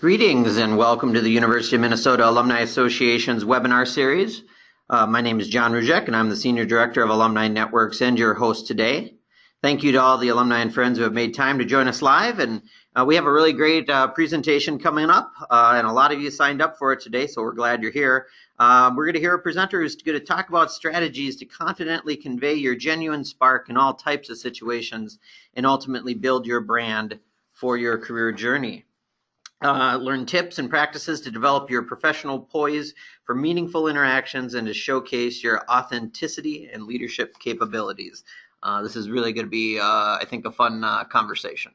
Greetings and welcome to the University of Minnesota Alumni Association's webinar series. My name is John Ruzek and I'm the Senior Director of Alumni Networks and your host today. Thank you to all the alumni and friends who have made time to join us live, and we have a really great presentation coming up, and a lot of you signed up for it today, so we're glad you're here. We're going to hear a presenter who's going to talk about strategies to confidently convey your genuine spark in all types of situations and ultimately build your brand for your career journey. Learn tips and practices to develop your professional poise for meaningful interactions and to showcase your authenticity and leadership capabilities. This is really going to be, I think, a fun conversation.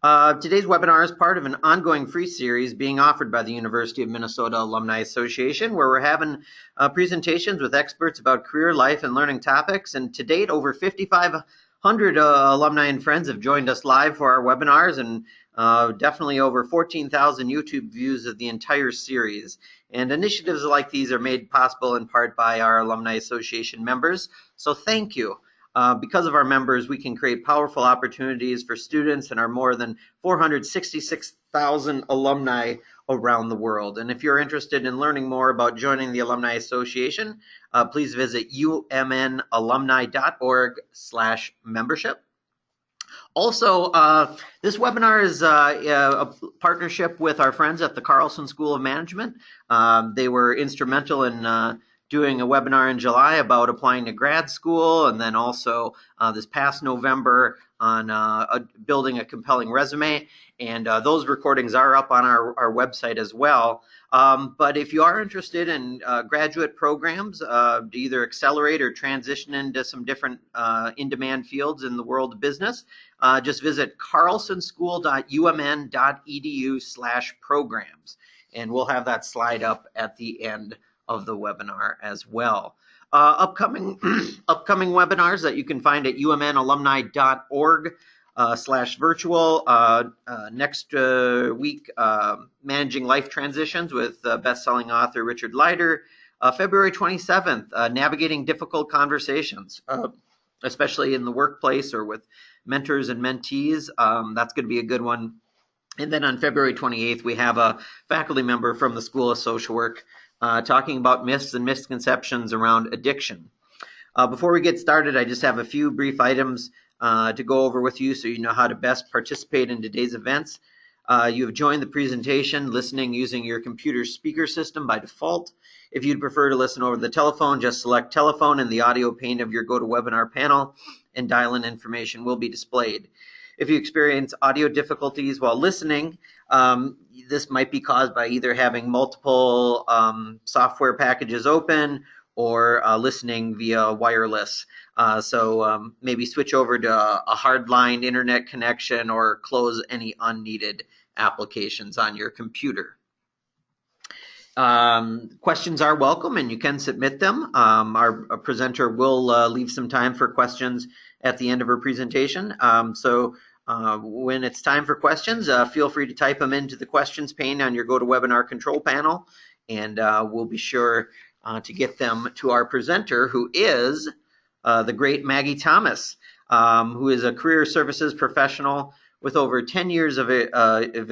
Today's webinar is part of an ongoing free series being offered by the University of Minnesota Alumni Association, where we're having presentations with experts about career, life, and learning topics. And to date, over 5,500 alumni and friends have joined us live for our webinars, and definitely over 14,000 YouTube views of the entire series. And initiatives like these are made possible in part by our Alumni Association members. So thank you. Because of our members, we can create powerful opportunities for students and our more than 466,000 alumni around the world. And if you're interested in learning more about joining the Alumni Association, please visit umnalumni.org/membership. Also, this webinar is a partnership with our friends at the Carlson School of Management. They were instrumental in doing a webinar in July about applying to grad school, and then also this past November on building a compelling resume. And those recordings are up on our website as well. But if you are interested in graduate programs to either accelerate or transition into some different in-demand fields in the world of business, just visit carlsonschool.umn.edu/programs. And we'll have that slide up at the end of the webinar as well. Upcoming webinars that you can find at umnalumni.org/virtual. Next week, Managing Life Transitions with best-selling author Richard Leider. February 27th, Navigating Difficult Conversations, especially in the workplace or with mentors and mentees. That's going to be a good one. And then on February 28th, we have a faculty member from the School of Social Work talking about myths and misconceptions around addiction. Before we get started, I just have a few brief items to go over with you so you know how to best participate in today's events. You have joined the presentation listening using your computer speaker system by default. If you'd prefer to listen over the telephone, just select telephone in the audio pane of your GoToWebinar panel and dial-in information will be displayed. If you experience audio difficulties while listening, this might be caused by either having multiple software packages open or listening via wireless. So maybe switch over to a hardline internet connection or close any unneeded applications on your computer. Questions are welcome and you can submit them. Our presenter will leave some time for questions at the end of her presentation. When it's time for questions, feel free to type them into the questions pane on your GoToWebinar control panel, and we'll be sure to get them to our presenter, who is the great Maggie Thomas, who is a career services professional with over 10 years of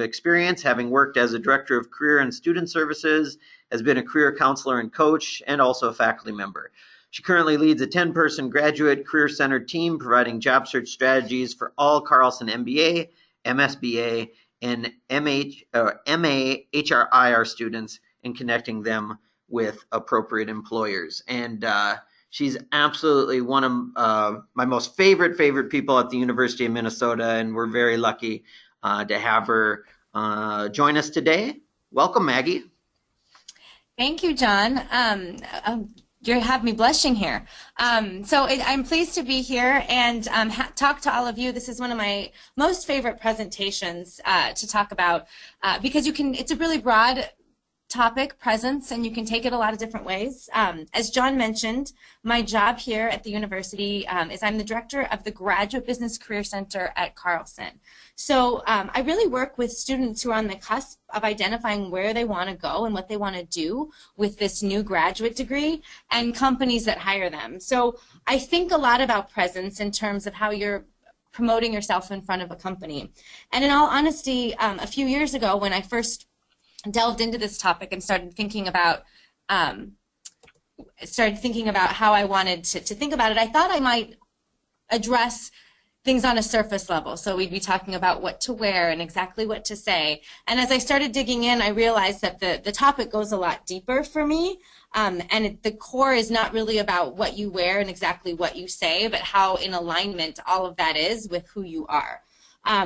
experience, having worked as a director of career and student services, has been a career counselor and coach, and also a faculty member. She currently leads a 10-person graduate career-centered team providing job search strategies for all Carlson MBA, MSBA, and MA HRIR students and connecting them with appropriate employers. And she's absolutely one of my most favorite people at the University of Minnesota, and we're very lucky to have her join us today. Welcome, Maggie. Thank you, John. You have me blushing here. I'm pleased to be here and talk to all of you. This is one of my most favorite presentations to talk about because it's a really broad topic, presence, and you can take it a lot of different ways. As John mentioned, my job here at the university is I'm the director of the Graduate Business Career Center at Carlson. So I really work with students who are on the cusp of identifying where they want to go and what they want to do with this new graduate degree and companies that hire them. So I think a lot about presence in terms of how you're promoting yourself in front of a company. And in all honesty, a few years ago when I first delved into this topic and started thinking about how I wanted to think about it, I thought I might address things on a surface level. So we'd be talking about what to wear and exactly what to say. And as I started digging in, I realized that the topic goes a lot deeper for me. The core is not really about what you wear and exactly what you say, but how in alignment all of that is with who you are.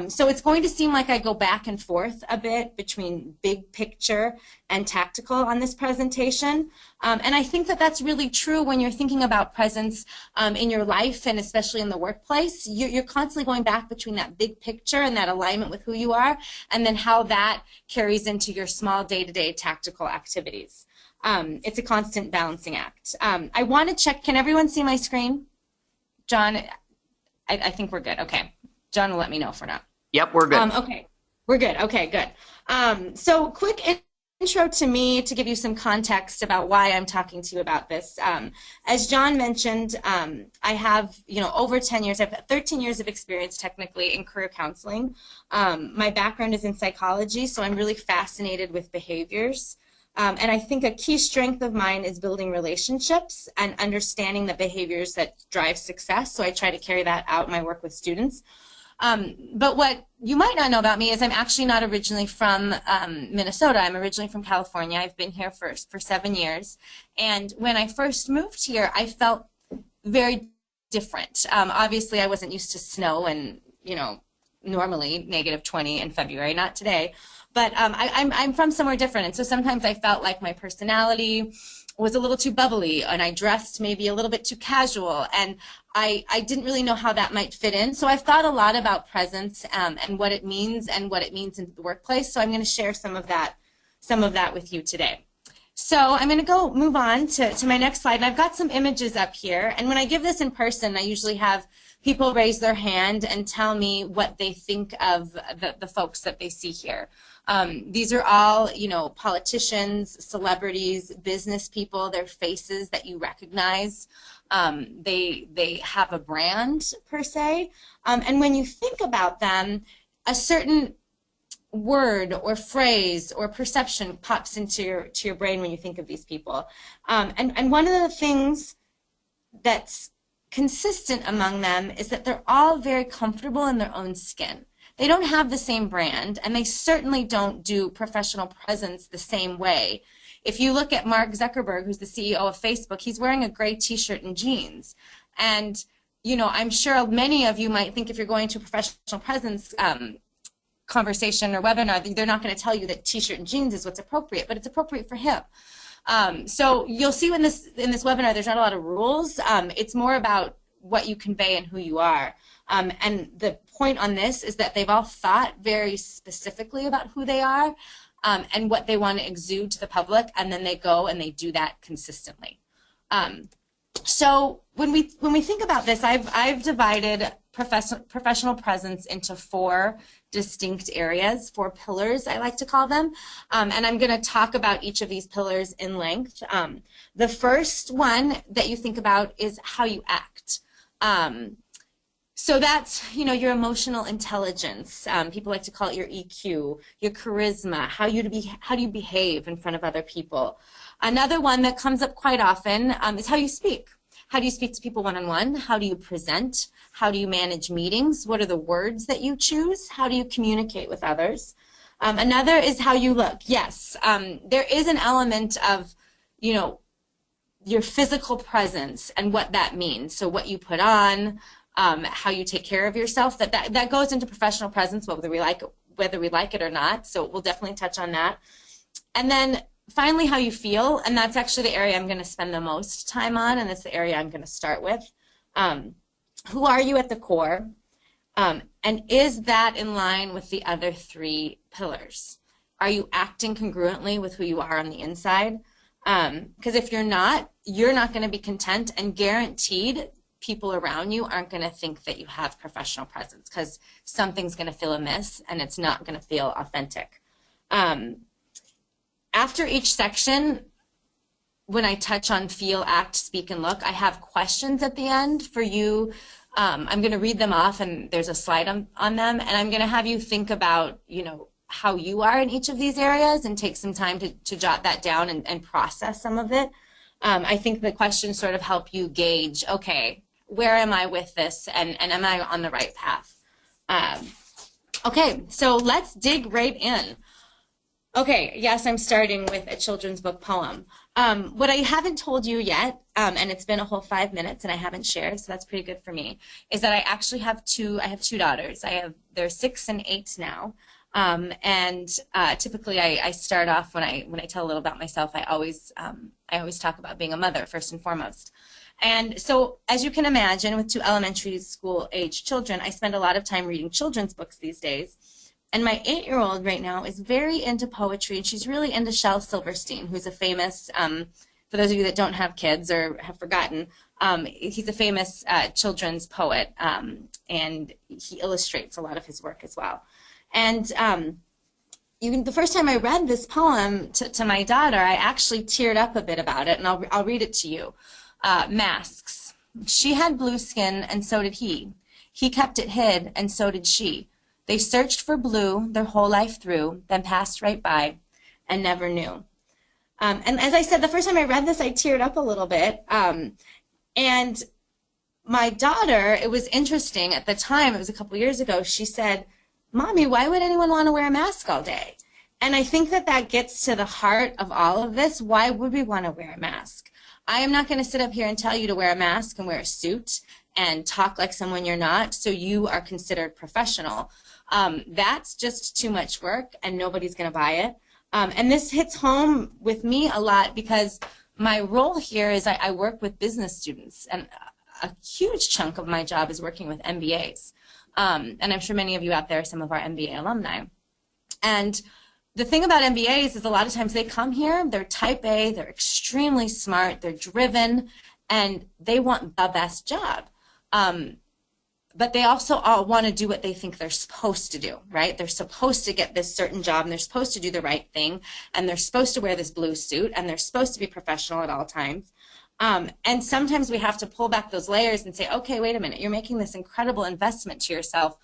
So it's going to seem like I go back and forth a bit between big picture and tactical on this presentation. And I think that that's really true when you're thinking about presence in your life and especially in the workplace. You're constantly going back between that big picture and that alignment with who you are, and then how that carries into your small day-to-day tactical activities. It's a constant balancing act. I want to check, can everyone see my screen? John, I think we're good. Okay. John will let me know if we're not. Yep, we're good. Okay, we're good. Okay, good. So quick intro to me to give you some context about why I'm talking to you about this. As John mentioned, I have over 10 years, I've had 13 years of experience technically in career counseling. My background is in psychology, so I'm really fascinated with behaviors. And I think a key strength of mine is building relationships and understanding the behaviors that drive success. So I try to carry that out in my work with students. But what you might not know about me is I'm actually not originally from Minnesota. I'm originally from California. I've been here for 7 years. And when I first moved here, I felt very different. Obviously, I wasn't used to snow and, normally -20 in February, not today. But I'm from somewhere different. And so sometimes I felt like my personality was a little too bubbly, and I dressed maybe a little bit too casual, and I didn't really know how that might fit in. So I've thought a lot about presence and what it means in the workplace. So I'm going to share some of that with you today. So I'm going to move on to my next slide, and I've got some images up here. And when I give this in person, I usually have people raise their hand and tell me what they think of the folks that they see here. These are all, politicians, celebrities, business people, their faces that you recognize. They have a brand, per se. And when you think about them, a certain word or phrase or perception pops into your brain when you think of these people. And one of the things that's consistent among them is that they're all very comfortable in their own skin. They don't have the same brand, and they certainly don't do professional presence the same way. If you look at Mark Zuckerberg, who's the CEO of Facebook, he's wearing a gray t-shirt and jeans. And, I'm sure many of you might think if you're going to a professional presence conversation or webinar, they're not going to tell you that t-shirt and jeans is what's appropriate, but it's appropriate for him. So you'll see in this webinar, there's not a lot of rules. It's more about what you convey and who you are. And the point on this is that they've all thought very specifically about who they are and what they want to exude to the public, and then they go and they do that consistently. So when we think about this, I've divided professional presence into 4 distinct areas, 4 pillars, I like to call them. And I'm going to talk about each of these pillars in length. The first one that you think about is how you act. So that's, your emotional intelligence. People like to call it your EQ, your charisma, how do you behave in front of other people. Another one that comes up quite often is how you speak. How do you speak to people one-on-one? How do you present? How do you manage meetings? What are the words that you choose? How do you communicate with others? Another is how you look. Yes, there is an element of, your physical presence and what that means. So what you put on, how you take care of yourself, that goes into professional presence, whether we like it or not. So we'll definitely touch on that. And then finally, how you feel, and that's actually the area I'm going to spend the most time on, and that's the area I'm going to start with. Who are you at the core? And is that in line with the other 3 pillars? Are you acting congruently with who you are on the inside? Because if you're not going to be content, and guaranteed people around you aren't going to think that you have professional presence, because something's going to feel amiss and it's not going to feel authentic. After each section, when I touch on feel, act, speak, and look, I have questions at the end for you I'm going to read them off, and there's a slide on them, and I'm going to have you think about, how you are in each of these areas and take some time to jot that down and process some of it. I think the questions sort of help you gauge, okay, where am I with this, and am I on the right path? Okay, so let's dig right in. Okay, yes, I'm starting with a children's book poem. What I haven't told you yet, and it's been a whole 5 minutes and I haven't shared, so that's pretty good for me, is that I actually have two daughters. They're 6 and 8 now. Typically I start off when I tell a little about myself, I always talk about being a mother first and foremost. And so, as you can imagine, with 2 elementary school age children, I spend a lot of time reading children's books these days. And my 8-year-old right now is very into poetry, and she's really into Shel Silverstein, who's a famous, for those of you that don't have kids or have forgotten, he's a famous children's poet, and he illustrates a lot of his work as well. And the first time I read this poem to my daughter, I actually teared up a bit about it, and I'll read it to you. Masks. She had blue skin, and so did he. He kept it hid, and so did she. They searched for blue their whole life through, then passed right by, and never knew. And as I said, the first time I read this, I teared up a little bit. And my daughter, it was interesting at the time, it was a couple years ago, she said, "Mommy, why would anyone want to wear a mask all day?" And I think that gets to the heart of all of this. Why would we want to wear a mask? I am not going to sit up here and tell you to wear a mask and wear a suit and talk like someone you're not, so you are considered professional. That's just too much work, and nobody's going to buy it. And this hits home with me a lot because my role here is I work with business students, and a huge chunk of my job is working with MBAs. And I'm sure many of you out there are some of our MBA alumni. And the thing about MBAs is a lot of times they come here, they're type A, they're extremely smart, they're driven, and they want the best job. But they also all want to do what they think they're supposed to do, right? They're supposed to get this certain job, and they're supposed to do the right thing, and they're supposed to wear this blue suit, and they're supposed to be professional at all times. And sometimes we have to pull back those layers and say, okay, wait a minute, you're making this incredible investment to yourself.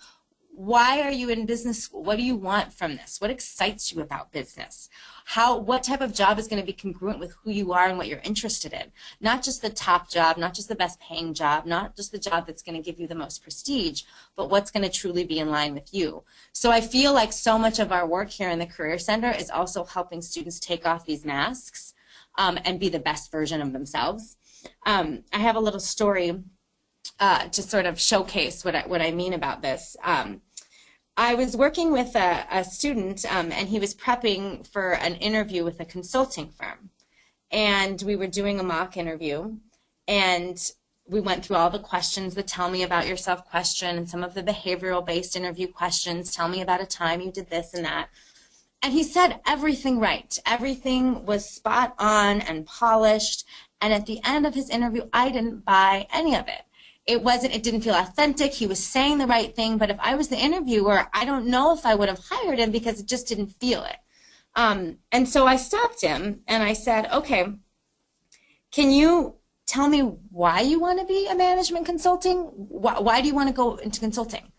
Why are you in business school? What do you want from this? What excites you about business? What type of job is going to be congruent with who you are and what you're interested in? Not just the top job, not just the best paying job, not just the job that's going to give you the most prestige, but what's going to truly be in line with you. So I feel like so much of our work here in the Career Center is also helping students take off these masks and be the best version of themselves. I have a little story to sort of showcase what I mean about this. I was working with a student, and he was prepping for an interview with a consulting firm. And we were doing a mock interview, and we went through all the questions, the tell me about yourself question, and some of the behavioral-based interview questions, tell me about a time you did this and that. And he said everything right. Everything was spot on and polished. And at the end of his interview, I didn't buy any of it. It didn't feel authentic. He was saying the right thing, but if I was the interviewer, I don't know if I would have hired him because it just didn't feel it. And so I stopped him and I said, okay, can you tell me why you want to be a management consulting? Why do you want to go into consulting?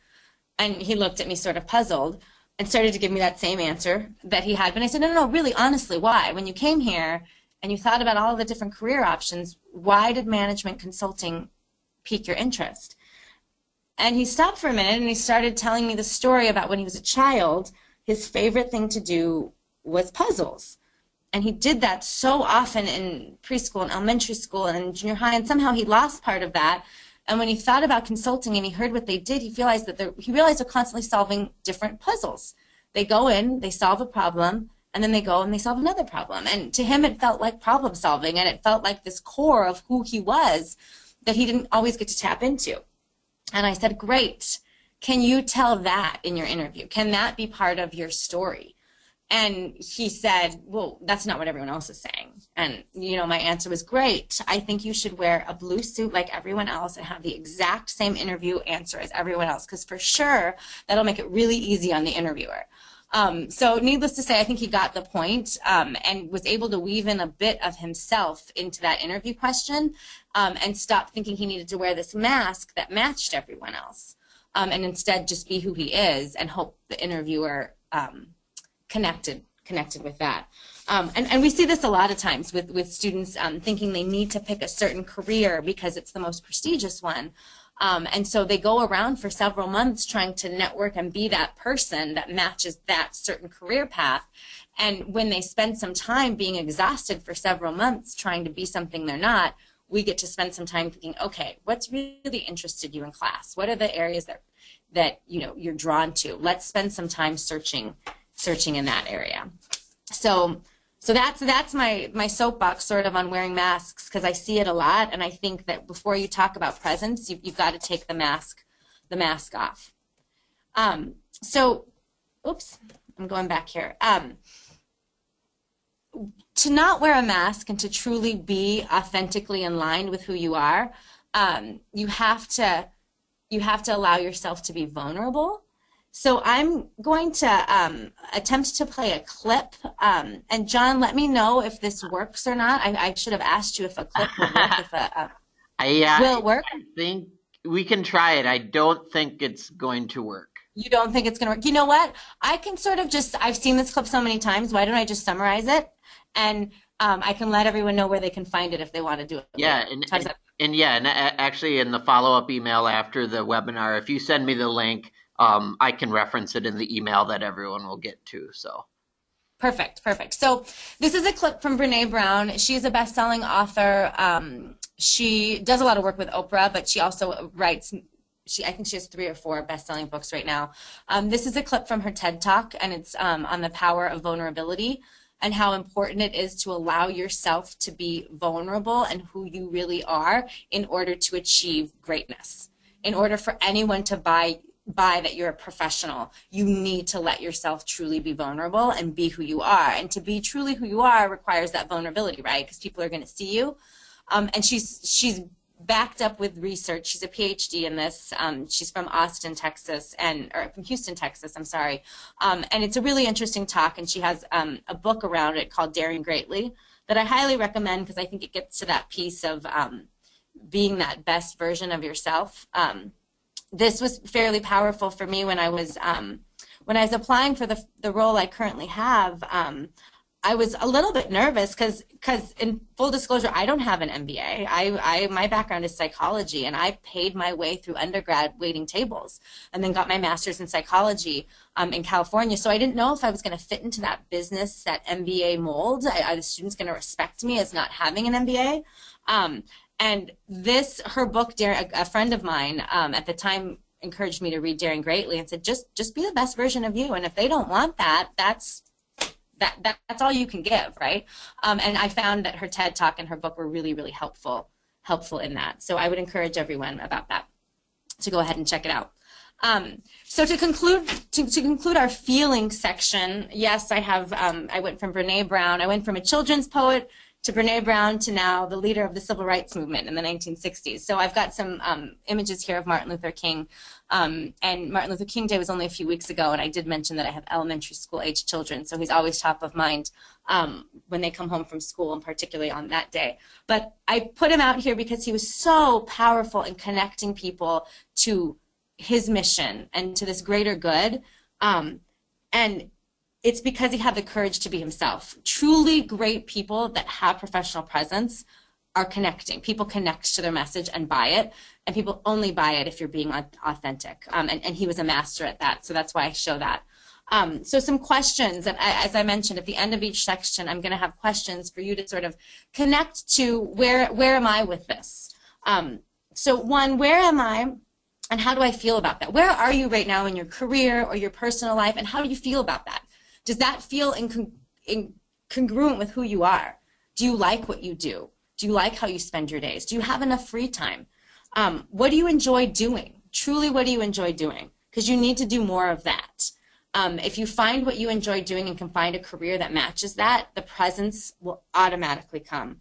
And he looked at me sort of puzzled and started to give me that same answer that he had. But I said, no, really, honestly, why? When you came here and you thought about all the different career options, why did management consulting pique your interest? And he stopped for a minute and he started telling me the story about when he was a child, his favorite thing to do was puzzles. And he did that so often in preschool and elementary school and in junior high, and somehow he lost part of that. And when he thought about consulting and he heard what they did, he realized that they're constantly solving different puzzles. They go in, they solve a problem, and then they go and they solve another problem. And to him, it felt like problem solving, and it felt like this core of who he was that he didn't always get to tap into. And I said, great. Can you tell that in your interview? Can that be part of your story? And he said, well, that's not what everyone else is saying. And, my answer was, great. I think you should wear a blue suit like everyone else and have the exact same interview answer as everyone else, because for sure, that'll make it really easy on the interviewer. So needless to say, I think he got the point, and was able to weave in a bit of himself into that interview question, and stop thinking he needed to wear this mask that matched everyone else, and instead just be who he is and hope the interviewer connected with that. And we see this a lot of times with students thinking they need to pick a certain career because it's the most prestigious one. And so they go around for several months trying to network and be that person that matches that certain career path. And when they spend some time being exhausted for several months trying to be something they're not, we get to spend some time thinking, okay, what's really interested you in class? What are the areas that you're drawn to? Let's spend some time searching in that area. So that's my soapbox sort of on wearing masks, because I see it a lot, and I think that before you talk about presence, you've got to take the mask off. So, oops, I'm going back here. To not wear a mask and to truly be authentically in line with who you are, you have to allow yourself to be vulnerable. So I'm going to attempt to play a clip. And John, let me know if this works or not. I should have asked you if a clip will work. Will it work? I think we can try it. I don't think it's going to work. You don't think it's going to work? You know what? I can sort of I've seen this clip so many times. Why don't I just summarize it? And I can let everyone know where they can find it if they want to do it. Yeah, and actually in the follow-up email after the webinar, if you send me the link, I can reference it in the email that everyone will get to. So, perfect. So this is a clip from Brene Brown. She is a best-selling author. She does a lot of work with Oprah, but she also writes. I think she has 3 or 4 best-selling books right now. This is a clip from her TED Talk, and it's on the power of vulnerability and how important it is to allow yourself to be vulnerable and who you really are in order to achieve greatness. In order for anyone to buy that you're a professional, you need to let yourself truly be vulnerable and be who you are. And to be truly who you are requires that vulnerability, right? Because people are going to see you. And she's backed up with research. She's a PhD in this. She's from Austin, Texas, or from Houston, Texas, I'm sorry. And it's a really interesting talk, and she has a book around it called Daring Greatly that I highly recommend, because I think it gets to that piece of being that best version of yourself. This was fairly powerful for me when I was applying for the role I currently have. I was a little bit nervous because in full disclosure, I don't have an MBA. My background is psychology, and I paid my way through undergrad waiting tables and then got my master's in psychology in California. So I didn't know if I was going to fit into that business, that MBA mold. Are the students going to respect me as not having an MBA? And her book, a friend of mine at the time encouraged me to read Daring Greatly and said, just be the best version of you. And if they don't want that, that's all you can give, right? And I found that her TED Talk and her book were really, really helpful in that. So I would encourage everyone about that to go ahead and check it out. So to conclude our feeling section, yes, I went from Brene Brown. I went from a children's poet to Brene Brown to now the leader of the civil rights movement in the 1960s. So I've got some images here of Martin Luther King. And Martin Luther King Day was only a few weeks ago, and I did mention that I have elementary school age children, so he's always top of mind when they come home from school, and particularly on that day. But I put him out here because he was so powerful in connecting people to his mission and to this greater good. And it's because he had the courage to be himself. Truly great people that have professional presence are connecting. People connect to their message and buy it, and people only buy it if you're being authentic. And he was a master at that, so that's why I show that. So some questions, and as I mentioned, at the end of each section, I'm going to have questions for you to sort of connect to where am I with this? So one, where am I, and how do I feel about that? Where are you right now in your career or your personal life, and how do you feel about that? Does that feel congruent with who you are? Do you like what you do? Do you like how you spend your days? Do you have enough free time? What do you enjoy doing? Truly, what do you enjoy doing? Because you need to do more of that. If you find what you enjoy doing and can find a career that matches that, the presence will automatically come.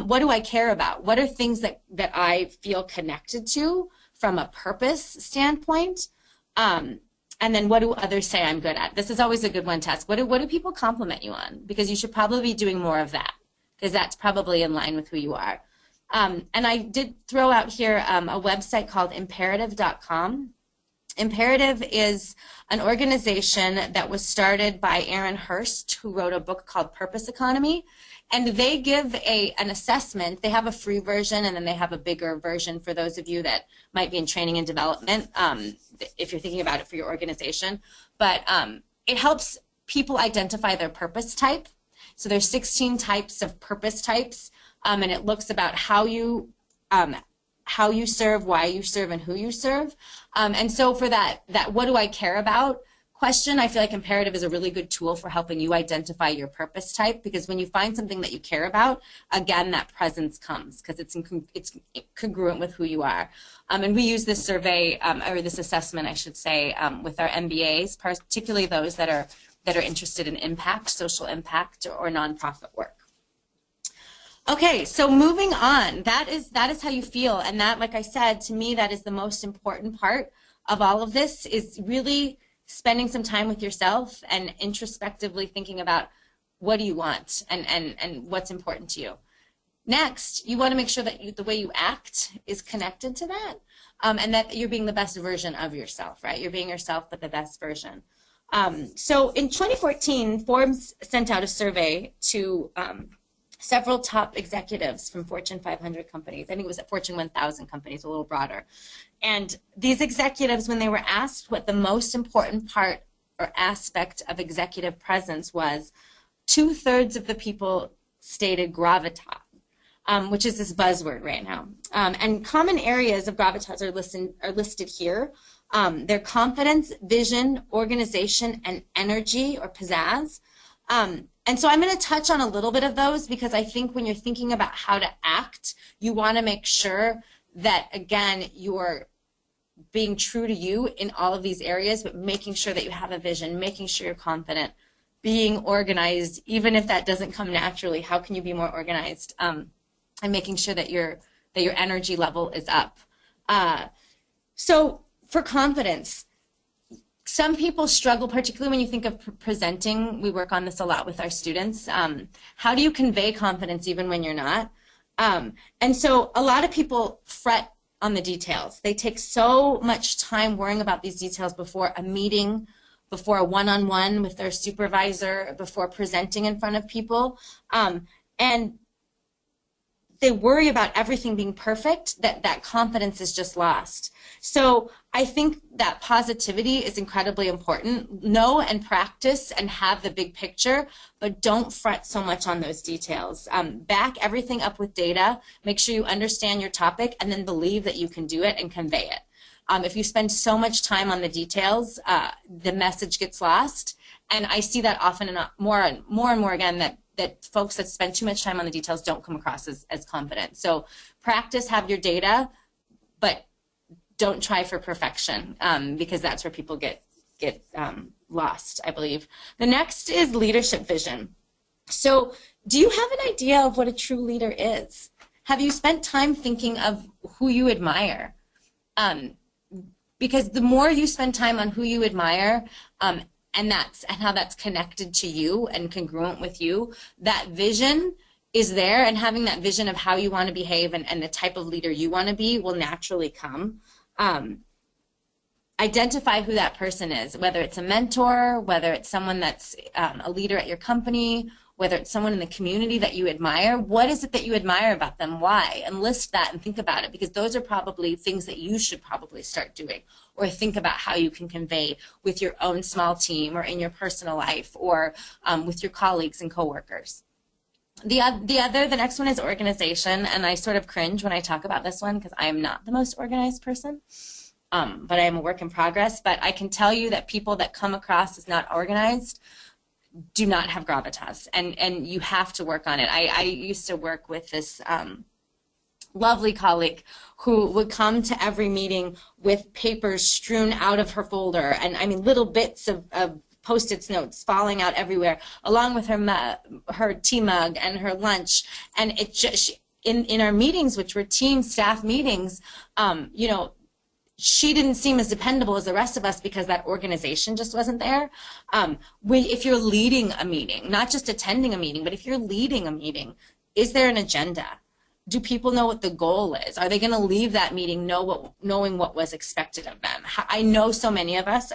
What do I care about? What are things that I feel connected to from a purpose standpoint? And then what do others say I'm good at? This is always a good one to ask. What do people compliment you on? Because you should probably be doing more of that, because that's probably in line with who you are. And I did throw out here a website called imperative.com. Imperative is an organization that was started by Aaron Hurst, who wrote a book called Purpose Economy. And they give an assessment. They have a free version, and then they have a bigger version for those of you that might be in training and development, if you're thinking about it for your organization. But it helps people identify their purpose type. So there's 16 types of purpose types, and it looks about how you serve, why you serve, and who you serve. And so for that what do I care about question, I feel like Imperative is a really good tool for helping you identify your purpose type, because when you find something that you care about, again, that presence comes because it's congruent with who you are. And we use this survey, or this assessment, I should say, with our MBAs, particularly those that are interested in impact, social impact, or nonprofit work. Okay, so moving on, that is how you feel, and that, like I said, to me, that is the most important part of all of this, is really spending some time with yourself and introspectively thinking about what do you want and what's important to you. Next, you want to make sure that the way you act is connected to that, and that you're being the best version of yourself, right? You're being yourself, but the best version. So in 2014, Forbes sent out a survey to several top executives from Fortune 500 companies. I think it was Fortune 1000 companies, a little broader. And these executives, when they were asked what the most important part or aspect of executive presence was, 2/3 of the people stated gravitas, which is this buzzword right now. And common areas of gravitas are listed here. Their confidence, vision, organization, and energy or pizzazz. And so I'm going to touch on a little bit of those, because I think when you're thinking about how to act, you want to make sure that, again, you're being true to you in all of these areas, but making sure that you have a vision, making sure you're confident, being organized, even if that doesn't come naturally. How can you be more organized? And making sure that your energy level is up. So for confidence, some people struggle, particularly when you think of presenting. We work on this a lot with our students. How do you convey confidence even when you're not? And so a lot of people fret on the details. They take so much time worrying about these details before a meeting, before a one-on-one with their supervisor, before presenting in front of people. And they worry about everything being perfect, that confidence is just lost. So I think that positivity is incredibly important. Know and practice and have the big picture, but don't fret so much on those details. Back everything up with data. Make sure you understand your topic, and then believe that you can do it and convey it. If you spend so much time on the details, the message gets lost. And I see that often, and more and more again, that folks that spend too much time on the details don't come across as confident. So practice, have your data, but don't try for perfection, because that's where people get lost, I believe. The next is leadership vision. So do you have an idea of what a true leader is? Have you spent time thinking of who you admire? Because the more you spend time on who you admire, and how that's connected to you and congruent with you, that vision is there, and having that vision of how you want to behave and the type of leader you want to be will naturally come. Identify who that person is, whether it's a mentor, whether it's someone that's a leader at your company, whether it's someone in the community that you admire. What is it that you admire about them? Why? And list that and think about it, because those are probably things that you should probably start doing, or think about how you can convey with your own small team, or in your personal life, or with your colleagues and coworkers. The next one is organization, and I sort of cringe when I talk about this one because I am not the most organized person, but I am a work in progress. But I can tell you that people that come across as not organized do not have gravitas, and you have to work on it. I used to work with this lovely colleague who would come to every meeting with papers strewn out of her folder, and I mean little bits of Post-it notes falling out everywhere, along with her tea mug and her lunch. And it just in our meetings, which were team staff meetings, you know, she didn't seem as dependable as the rest of us because that organization just wasn't there. If you're leading a meeting, not just attending a meeting, but if you're leading a meeting, is there an agenda? Do people know what the goal is? Are they going to leave that meeting knowing what was expected of them? I know so many of us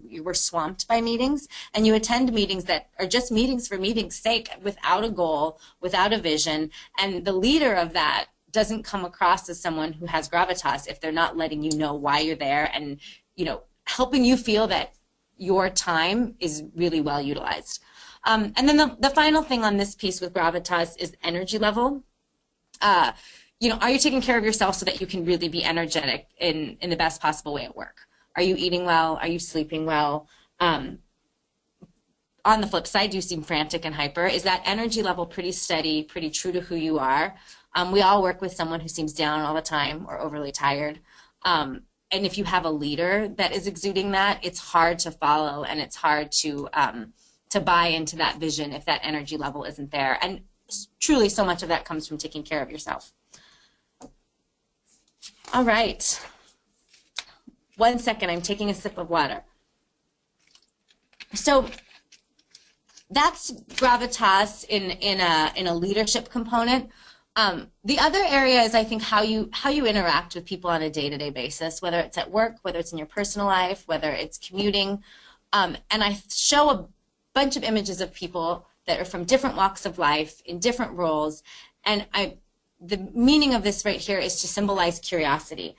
we're swamped by meetings, and you attend meetings that are just meetings for meeting's sake, without a goal, without a vision, and the leader of that doesn't come across as someone who has gravitas if they're not letting you know why you're there and, helping you feel that your time is really well utilized. And then the final thing on this piece with gravitas is energy level. Are you taking care of yourself so that you can really be energetic in the best possible way at work? Are you eating well? Are you sleeping well? On the flip side, do you seem frantic and hyper? Is that energy level pretty steady, pretty true to who you are? We all work with someone who seems down all the time or overly tired. And if you have a leader that is exuding that, it's hard to follow, and it's hard to buy into that vision if that energy level isn't there. And truly, so much of that comes from taking care of yourself. All right. 1 second, I'm taking a sip of water. So that's gravitas in a leadership component. The other area is, I think, how you interact with people on a day-to-day basis, whether it's at work, whether it's in your personal life, whether it's commuting. And I show a bunch of images of people that are from different walks of life, in different roles. And the meaning of this right here is to symbolize curiosity.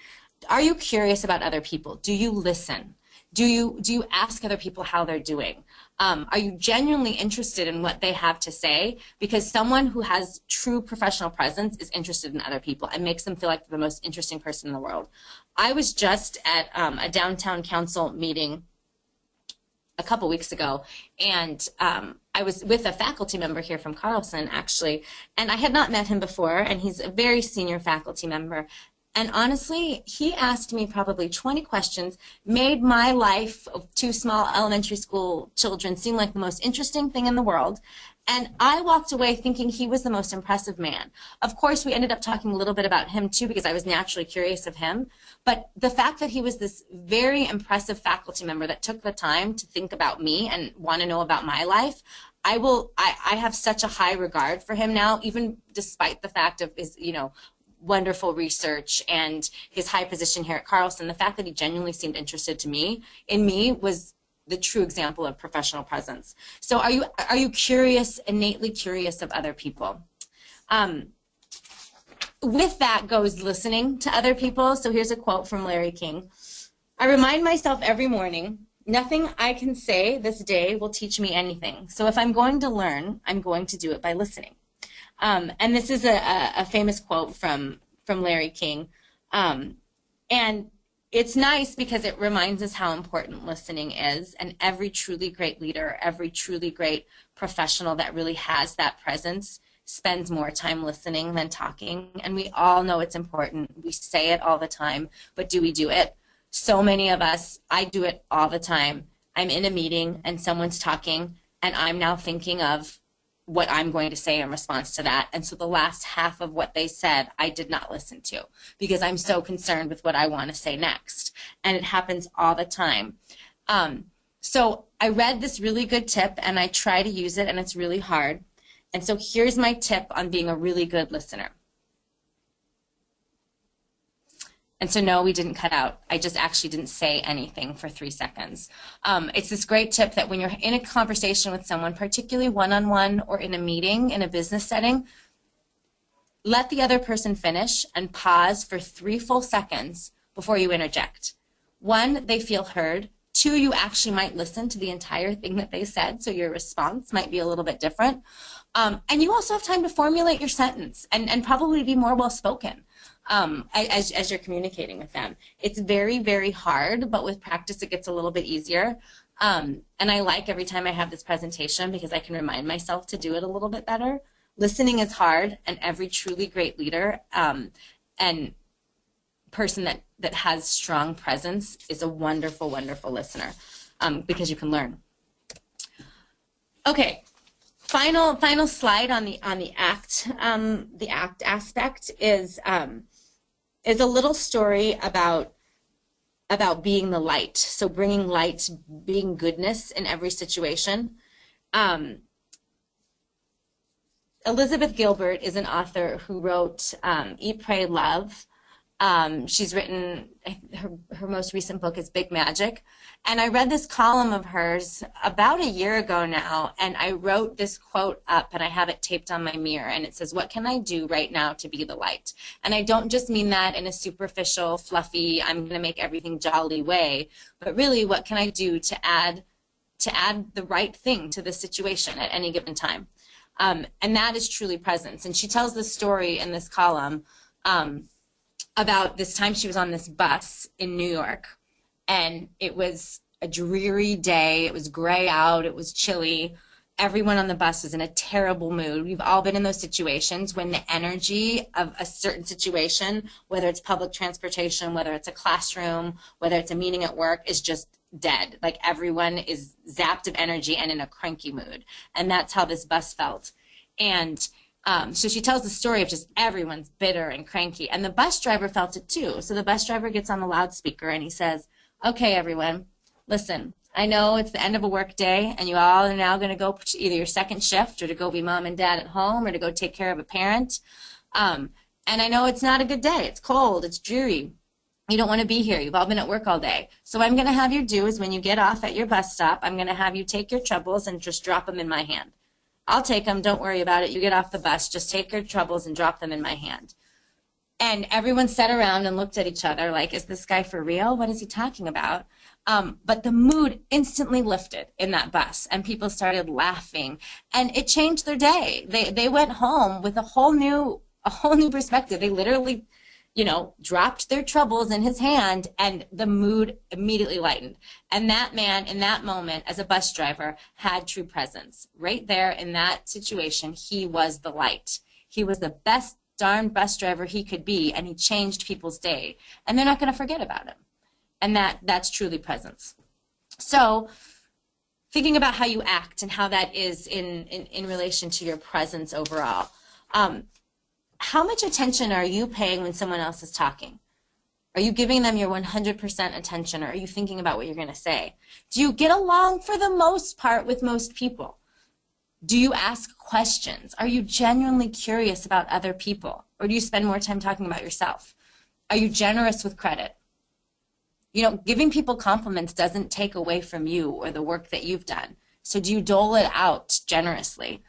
Are you curious about other people? Do you listen? Do you ask other people how they're doing? Are you genuinely interested in what they have to say? Because someone who has true professional presence is interested in other people and makes them feel like they're the most interesting person in the world. I was just at a downtown council meeting a couple weeks ago, and I was with a faculty member here from Carlson, actually, and I had not met him before, and he's a very senior faculty member. And honestly, he asked me probably 20 questions, made my life of 2 small elementary school children seem like the most interesting thing in the world. And I walked away thinking he was the most impressive man. Of course, we ended up talking a little bit about him too, because I was naturally curious of him. But the fact that he was this very impressive faculty member that took the time to think about me and want to know about my life, I have such a high regard for him now, even despite the fact of his, wonderful research and his high position here at Carlson. The fact that he genuinely seemed interested in me was the true example of professional presence. So are you curious, innately curious of other people? With that goes listening to other people. So here's a quote from Larry King. I remind myself every morning, nothing I can say this day will teach me anything. So if I'm going to learn, I'm going to do it by listening. And this is a famous quote from Larry King. And it's nice because it reminds us how important listening is. And every truly great leader, every truly great professional that really has that presence spends more time listening than talking. And we all know it's important. We say it all the time, but do we do it? So many of us, I do it all the time. I'm in a meeting and someone's talking, and I'm now thinking of what I'm going to say in response to that. And so the last half of what they said, I did not listen to because I'm so concerned with what I want to say next. And it happens all the time. So I read this really good tip and I try to use it, and it's really hard. And so here's my tip on being a really good listener. And so no, we didn't cut out. I just actually didn't say anything for 3 seconds. It's this great tip that when you're in a conversation with someone, particularly one-on-one or in a meeting, in a business setting, let the other person finish and pause for 3 full seconds before you interject. 1, they feel heard. 2, you actually might listen to the entire thing that they said, so your response might be a little bit different. And you also have time to formulate your sentence and probably be more well-spoken. As you're communicating with them. It's very, very hard, but with practice it gets a little bit easier. And I like every time I have this presentation because I can remind myself to do it a little bit better. Listening is hard, and every truly great leader and person that has strong presence is a wonderful, wonderful listener because you can learn. Okay. Final slide on the act aspect is a little story about about being the light. So bringing light, being goodness in every situation. Elizabeth Gilbert is an author who wrote Eat, Pray, Love. She's written, her most recent book is Big Magic. And I read this column of hers about a year ago now, and I wrote this quote up, and I have it taped on my mirror, and it says, "What can I do right now to be the light?" And I don't just mean that in a superficial, fluffy, I'm going to make everything jolly way, but really, what can I do to add the right thing to the situation at any given time? And that is truly presence. And she tells this story in this column about this time she was on this bus in New York, and it was a dreary day. It was gray out. It was chilly. Everyone on the bus was in a terrible mood. We've all been in those situations when the energy of a certain situation, whether it's public transportation, whether it's a classroom, whether it's a meeting at work, is just dead. Like everyone is zapped of energy and in a cranky mood. And that's how this bus felt. And so she tells the story of just everyone's bitter and cranky. And the bus driver felt it too. So the bus driver gets on the loudspeaker and he says, "Okay, everyone, listen, I know it's the end of a work day and you all are now going to go to either your second shift or to go be mom and dad at home or to go take care of a parent. And I know it's not a good day. It's cold. It's dreary. You don't want to be here. You've all been at work all day. So what I'm going to have you do is when you get off at your bus stop, I'm going to have you take your troubles and just drop them in my hand. I'll take them. Don't worry about it. You get off the bus. Just take your troubles and drop them in my hand." And everyone sat around and looked at each other like, is this guy for real? What is he talking about? But the mood instantly lifted in that bus, and people started laughing, and it changed their day. They went home with a whole new perspective. They literally, dropped their troubles in his hand, and the mood immediately lightened. And that man, in that moment, as a bus driver, had true presence. Right there in that situation, he was the light. He was the best darn bus driver he could be, and he changed people's day. And they're not going to forget about him. And that's truly presence. So thinking about how you act and how that is in relation to your presence overall. How much attention are you paying when someone else is talking? Are you giving them your 100% attention, or are you thinking about what you're going to say? Do you get along for the most part with most people? Do you ask questions? Are you genuinely curious about other people? Or do you spend more time talking about yourself? Are you generous with credit? Giving people compliments doesn't take away from you or the work that you've done. So do you dole it out generously?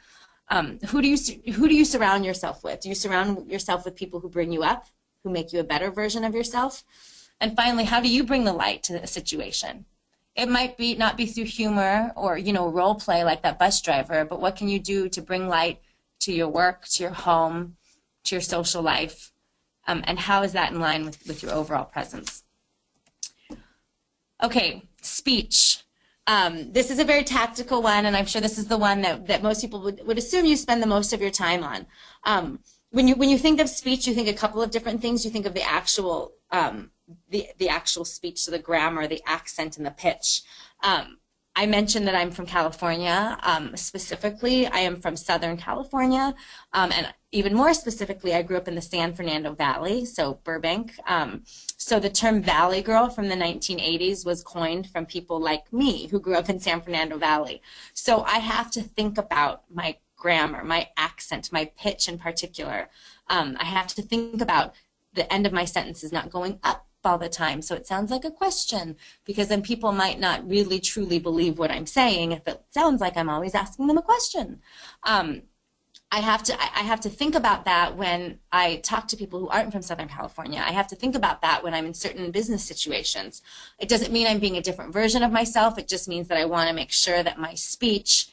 Who do you surround yourself with? Do you surround yourself with people who bring you up, who make you a better version of yourself? And finally, how do you bring the light to a situation? It might not be through humor or, role play like that bus driver, but what can you do to bring light to your work, to your home, to your social life? And how is that in line with your overall presence? Okay, speech. This is a very tactical one, and I'm sure this is the one that most people would assume you spend the most of your time on. When you think of speech, you think a couple of different things. You think of the actual speech, so the grammar, the accent, and the pitch. I mentioned that I'm from California. Specifically, I am from Southern California, and even more specifically, I grew up in the San Fernando Valley, so Burbank. So the term Valley Girl from the 1980s was coined from people like me who grew up in San Fernando Valley. So I have to think about my grammar, my accent, my pitch in particular. I have to think about the end of my sentences not going up all the time, so it sounds like a question, because then people might not really truly believe what I'm saying if it sounds like I'm always asking them a question. I have to think about that when I talk to people who aren't from Southern California. I have to think about that when I'm in certain business situations. It doesn't mean I'm being a different version of myself. It just means that I want to make sure that my speech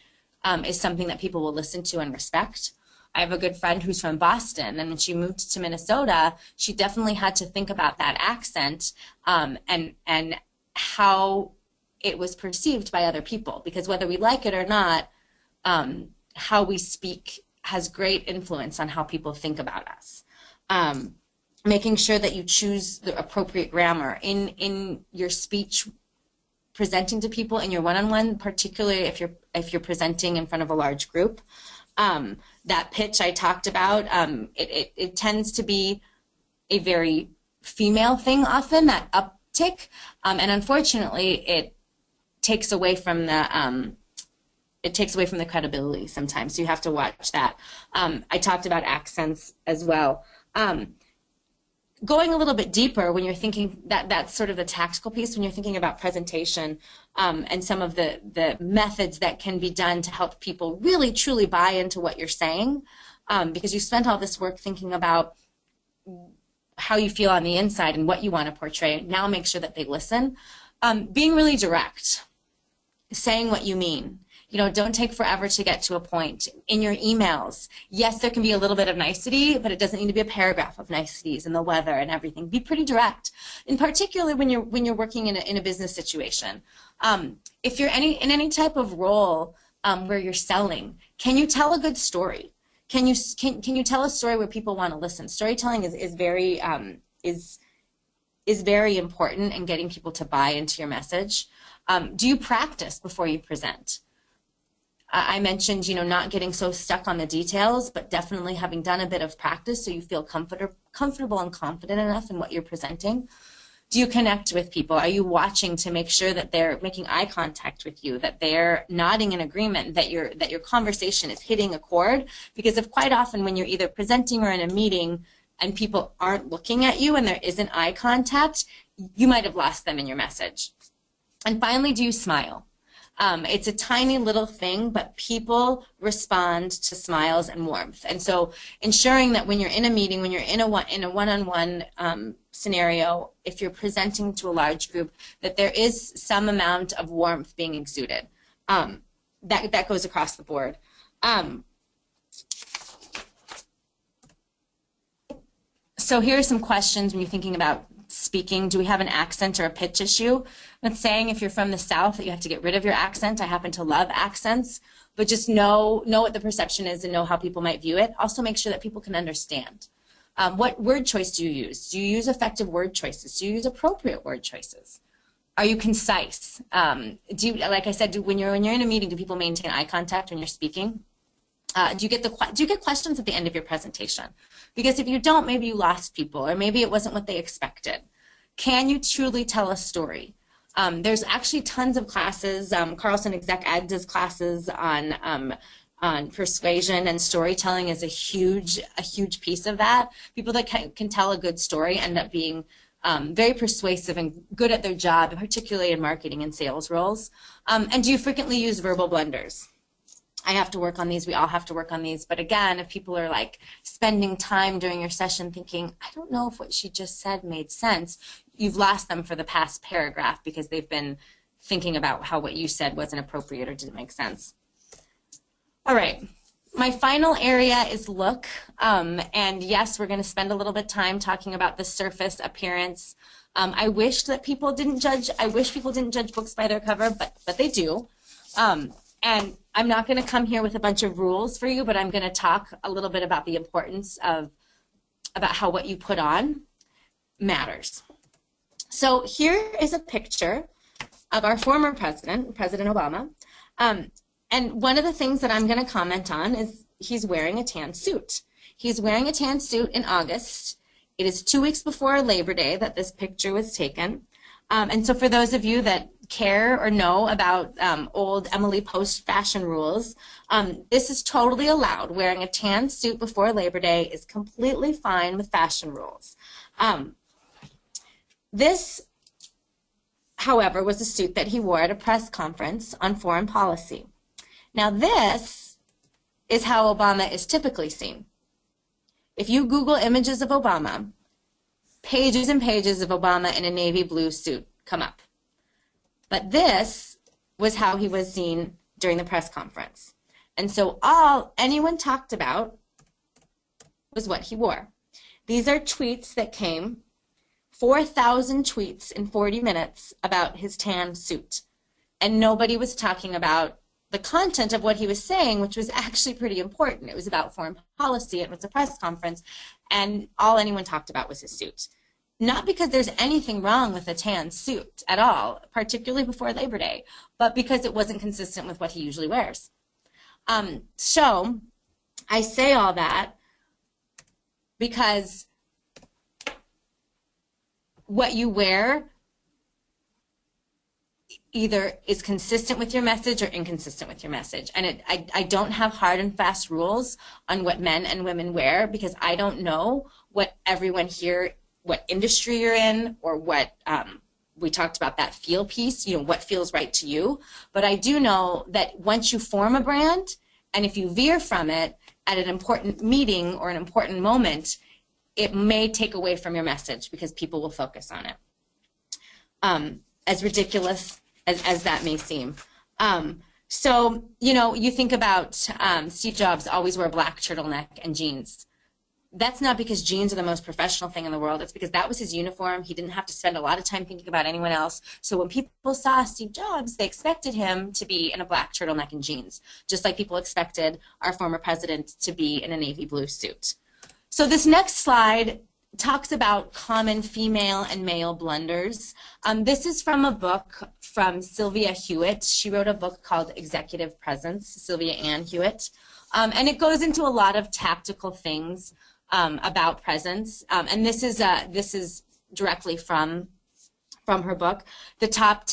is something that people will listen to and respect. I have a good friend who's from Boston, and when she moved to Minnesota, she definitely had to think about that accent and how it was perceived by other people, because whether we like it or not, how we speak has great influence on how people think about us. Making sure that you choose the appropriate grammar in your speech, presenting to people in your one-on-one, particularly if you're presenting in front of a large group. That pitch I talked about, it tends to be a very female thing often, that up uptick, and unfortunately, it takes away from the credibility sometimes. So you have to watch that. I talked about accents as well. Going a little bit deeper when you're thinking that's sort of the tactical piece when you're thinking about presentation, and some of the methods that can be done to help people really truly buy into what you're saying, because you spent all this work thinking about how you feel on the inside and what you want to portray. Now make sure that they listen. Being really direct, saying what you mean. You know, don't take forever to get to a point. In your emails, yes, there can be a little bit of nicety, but it doesn't need to be a paragraph of niceties and the weather and everything. Be pretty direct, in particular when you're working in a business situation. If you're in any type of role where you're selling, can you tell a good story? Can you tell a story where people want to listen? Storytelling is very important in getting people to buy into your message. Do you practice before you present? I mentioned, you know, not getting so stuck on the details, but definitely having done a bit of practice so you feel comfortable and confident enough in what you're presenting. Do you connect with people? Are you watching to make sure that they're making eye contact with you, that they're nodding in agreement, that your conversation is hitting a chord? Because if quite often when you're either presenting or in a meeting and people aren't looking at you and there isn't eye contact, you might have lost them in your message. And finally, do you smile? It's a tiny little thing, but people respond to smiles and warmth. And so ensuring that when you're in a meeting, when you're in a one-on-one scenario, if you're presenting to a large group, that there is some amount of warmth being exuded. That goes across the board. So here are some questions when you're thinking about speaking. Do we have an accent or a pitch issue? I'm not saying if you're from the South that you have to get rid of your accent. I happen to love accents, but just know what the perception is and know how people might view it. Also make sure that people can understand. What word choice do you use? Do you use effective word choices? Do you use appropriate word choices? Are you concise? Do you, like I said, when you're in a meeting, do people maintain eye contact when you're speaking? Do you get questions at the end of your presentation? Because if you don't, maybe you lost people, or maybe it wasn't what they expected. Can you truly tell a story? There's actually tons of classes. Carlson Exec Ed does classes on persuasion, and storytelling is a huge piece of that. People that can tell a good story end up being very persuasive and good at their job, particularly in marketing and sales roles. And do you frequently use verbal blunders? I have to work on these. We all have to work on these. But again, if people are like spending time during your session thinking, I don't know if what she just said made sense, you've lost them for the past paragraph because they've been thinking about how what you said wasn't appropriate or didn't make sense. All right. My final area is look. And yes, we're going to spend a little bit of time talking about the surface appearance. I wish people didn't judge books by their cover, but they do. And I'm not going to come here with a bunch of rules for you, but I'm going to talk a little bit about the importance of about how what you put on matters. So here is a picture of our former president, President Obama. And one of the things that I'm going to comment on is he's wearing a tan suit. He's wearing a tan suit in August. It is 2 weeks before Labor Day that this picture was taken. And so for those of you that care or know about old Emily Post fashion rules, this is totally allowed. Wearing a tan suit before Labor Day is completely fine with fashion rules. This, however, was a suit that he wore at a press conference on foreign policy. Now this is how Obama is typically seen. If you Google images of Obama, pages and pages of Obama in a navy blue suit come up. But this was how he was seen during the press conference. And so all anyone talked about was what he wore. These are tweets that came, 4,000 tweets in 40 minutes about his tan suit. And nobody was talking about the content of what he was saying, which was actually pretty important. It was about foreign policy. It was a press conference. And all anyone talked about was his suit. Not because there's anything wrong with a tan suit at all, particularly before Labor Day, but because it wasn't consistent with what he usually wears. So I say all that because what you wear either is consistent with your message or inconsistent with your message. And I don't have hard and fast rules on what men and women wear, because I don't know what everyone here, what industry you're in, or what, we talked about that feel piece, what feels right to you. But I do know that once you form a brand, and if you veer from it at an important meeting or an important moment, it may take away from your message because people will focus on it. As ridiculous as that may seem. So, you think about Steve Jobs always wore a black turtleneck and jeans. That's not because jeans are the most professional thing in the world. It's because that was his uniform. He didn't have to spend a lot of time thinking about anyone else. So when people saw Steve Jobs, they expected him to be in a black turtleneck and jeans, just like people expected our former president to be in a navy blue suit. So this next slide talks about common female and male blunders. This is from a book from Sylvia Hewitt. She wrote a book called Executive Presence, Sylvia Ann Hewitt. And it goes into a lot of tactical things about presence. And this is directly from her book. The top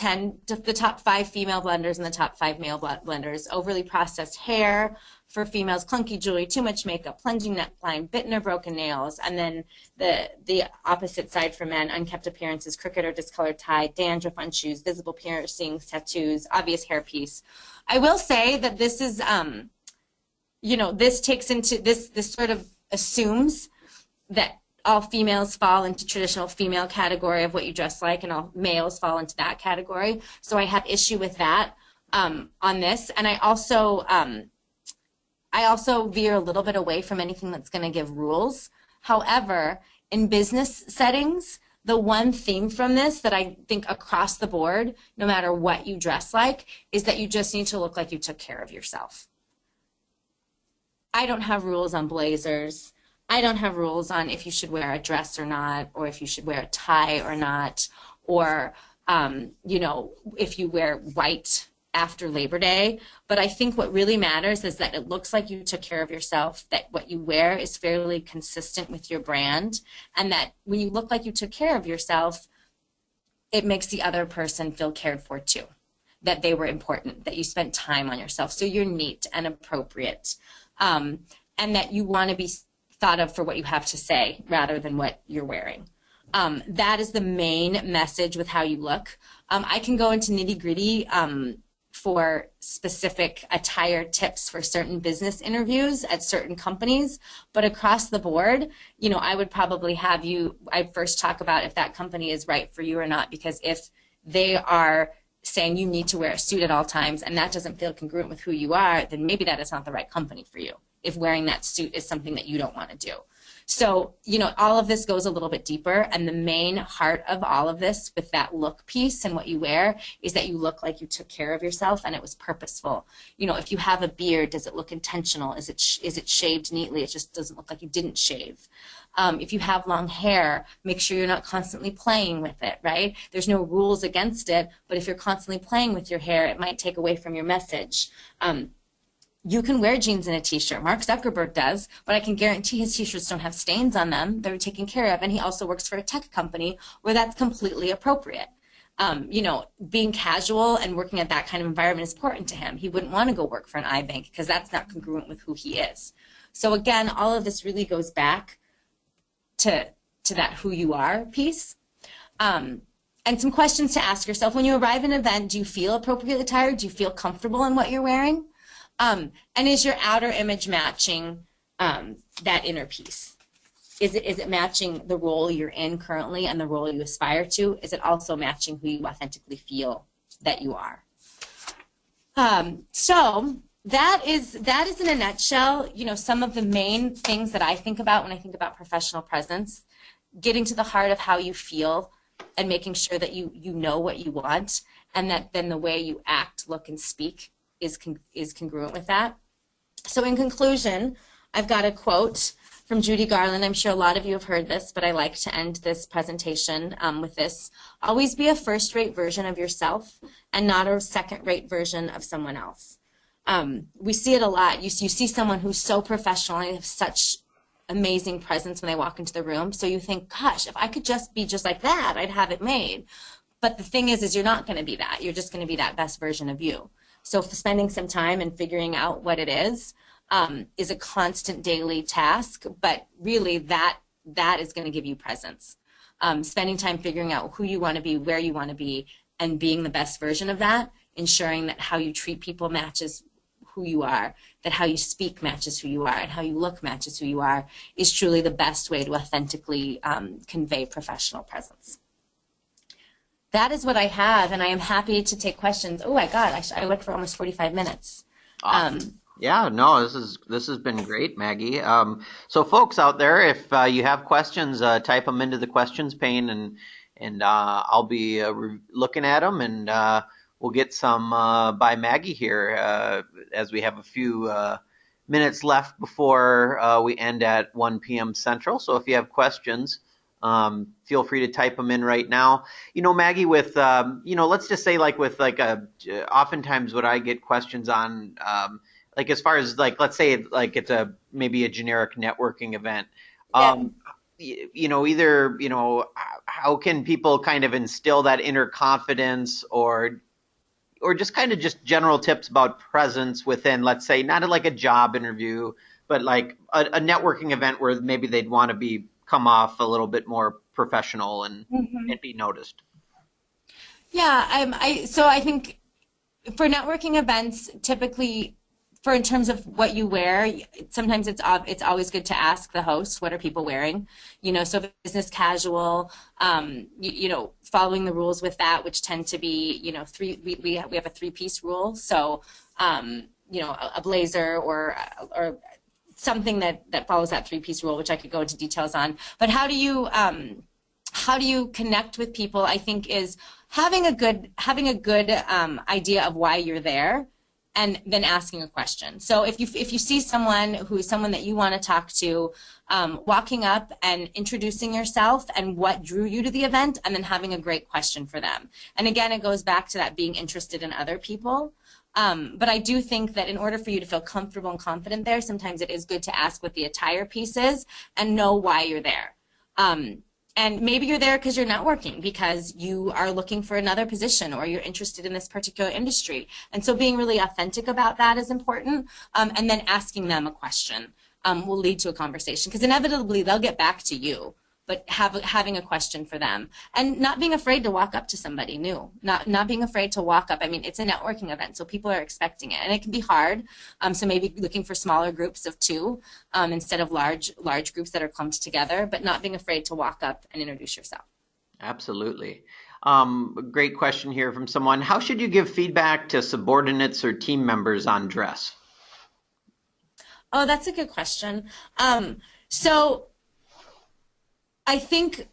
5 female blunders and the top 5 male blunders: overly processed hair for females, clunky jewelry, too much makeup, plunging neckline, bitten or broken nails. And then the opposite side for men: unkept appearances, crooked or discolored tie, dandruff on shoes, visible piercings, tattoos, obvious hairpiece. I will say that this is, this takes into, this sort of assumes that all females fall into traditional female category of what you dress like, and all males fall into that category. So I have issue with that on this. And I also veer a little bit away from anything that's going to give rules. However, in business settings, the one theme from this that I think across the board, no matter what you dress like, is that you just need to look like you took care of yourself. I don't have rules on blazers. I don't have rules on if you should wear a dress or not, or if you should wear a tie or not, or, if you wear white after Labor Day. But I think what really matters is that it looks like you took care of yourself, that what you wear is fairly consistent with your brand, and that when you look like you took care of yourself, it makes the other person feel cared for too, that they were important, that you spent time on yourself, so you're neat and appropriate. And that you want to be thought of for what you have to say rather than what you're wearing. That is the main message with how you look. I can go into nitty-gritty for specific attire tips for certain business interviews at certain companies, but across the board, I would probably I'd first talk about if that company is right for you or not, because if they are saying you need to wear a suit at all times and that doesn't feel congruent with who you are, then maybe that is not the right company for you, if wearing that suit is something that you don't want to do. So, all of this goes a little bit deeper, and the main heart of all of this with that look piece and what you wear is that you look like you took care of yourself and it was purposeful. If you have a beard, does it look intentional? Is it shaved neatly? It just doesn't look like you didn't shave. If you have long hair, make sure you're not constantly playing with it, right? There's no rules against it, but if you're constantly playing with your hair, it might take away from your message. You can wear jeans and a t-shirt. Mark Zuckerberg does, but I can guarantee his t-shirts don't have stains on them. They're taken care of, and he also works for a tech company where that's completely appropriate. Being casual and working at that kind of environment is important to him. He wouldn't want to go work for an iBank because that's not congruent with who he is. So again, all of this really goes back to that who you are piece. And some questions to ask yourself. When you arrive at an event, do you feel appropriately attired? Do you feel comfortable in what you're wearing? And is your outer image matching that inner piece? Is it matching the role you're in currently and the role you aspire to? Is it also matching who you authentically feel that you are? So that is in a nutshell, some of the main things that I think about when I think about professional presence. Getting to the heart of how you feel and making sure that you know what you want, and that then the way you act, look, and speak is congruent with that. So in conclusion, I've got a quote from Judy Garland. I'm sure a lot of you have heard this, but I like to end this presentation with this. Always be a first-rate version of yourself and not a second-rate version of someone else. We see it a lot. You see someone who's so professional and have such amazing presence when they walk into the room. So you think, gosh, if I could just be just like that, I'd have it made. But the thing is you're not going to be that. You're just going to be that best version of you. So spending some time and figuring out what it is a constant daily task, but really that is going to give you presence. Spending time figuring out who you want to be, where you want to be, and being the best version of that, ensuring that how you treat people matches who you are, that how you speak matches who you are, and how you look matches who you are, is truly the best way to authentically convey professional presence. That is what I have, and I am happy to take questions. Oh my God, I went for almost 45 minutes. Yeah, no, this has been great, Maggie. So folks out there, if you have questions, type them into the questions pane, and I'll be looking at them, and we'll get some by Maggie here as we have a few minutes left before we end at 1 p.m. Central. So if you have questions, feel free to type them in right now. Maggie, with let's just say oftentimes what I get questions on. As far as let's say it's maybe a generic networking event, either how can people kind of instill that inner confidence or just kind of just general tips about presence within, let's say, not a job interview, but like a networking event where maybe they'd want to come off a little bit more professional and be noticed. Yeah, so I think for networking events, typically, in terms of what you wear, sometimes it's always good to ask the host, what are people wearing? So business casual, following the rules with that, which tend to be, we have a 3-piece rule. So, a blazer or something that follows that 3-piece rule, which I could go into details on. But how do you connect with people? I think is having a good idea of why you're there, and then asking a question. So if you see someone that you want to talk to, walking up and introducing yourself and what drew you to the event, and then having a great question for them. And again, it goes back to that being interested in other people. But I do think that in order for you to feel comfortable and confident there, sometimes it is good to ask what the attire piece is and know why you're there. And maybe you're there because you're networking, because you are looking for another position, or you're interested in this particular industry. And so being really authentic about that is important. And then asking them a question will lead to a conversation, because inevitably they'll get back to you. But having a question for them, and not being afraid to walk up to somebody new, not being afraid to walk up. I mean, it's a networking event, so people are expecting it, and it can be hard. So maybe looking for smaller groups of 2 instead of large groups that are clumped together, but not being afraid to walk up and introduce yourself. Absolutely. Great question here from someone. How should you give feedback to subordinates or team members on dress? Oh, that's a good question. So I think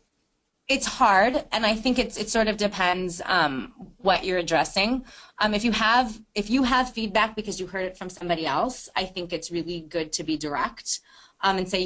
it's hard, and I think it sort of depends what you're addressing. If you have feedback because you heard it from somebody else, I think it's really good to be direct and say,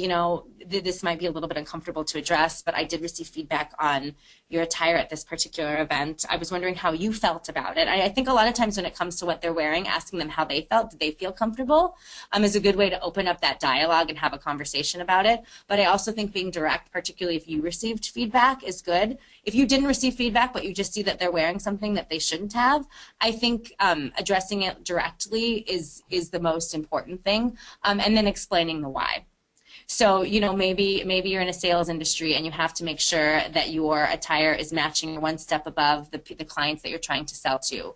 this might be a little bit uncomfortable to address, but I did receive feedback on your attire at this particular event. I was wondering how you felt about it. I think a lot of times when it comes to what they're wearing, asking them how they felt, did they feel comfortable, is a good way to open up that dialogue and have a conversation about it. But I also think being direct, particularly if you received feedback, is good. If you didn't receive feedback, but you just see that they're wearing something that they shouldn't have, I think addressing it directly is the most important thing, and then explaining the why. So, maybe you're in a sales industry and you have to make sure that your attire is matching one step above the clients that you're trying to sell to.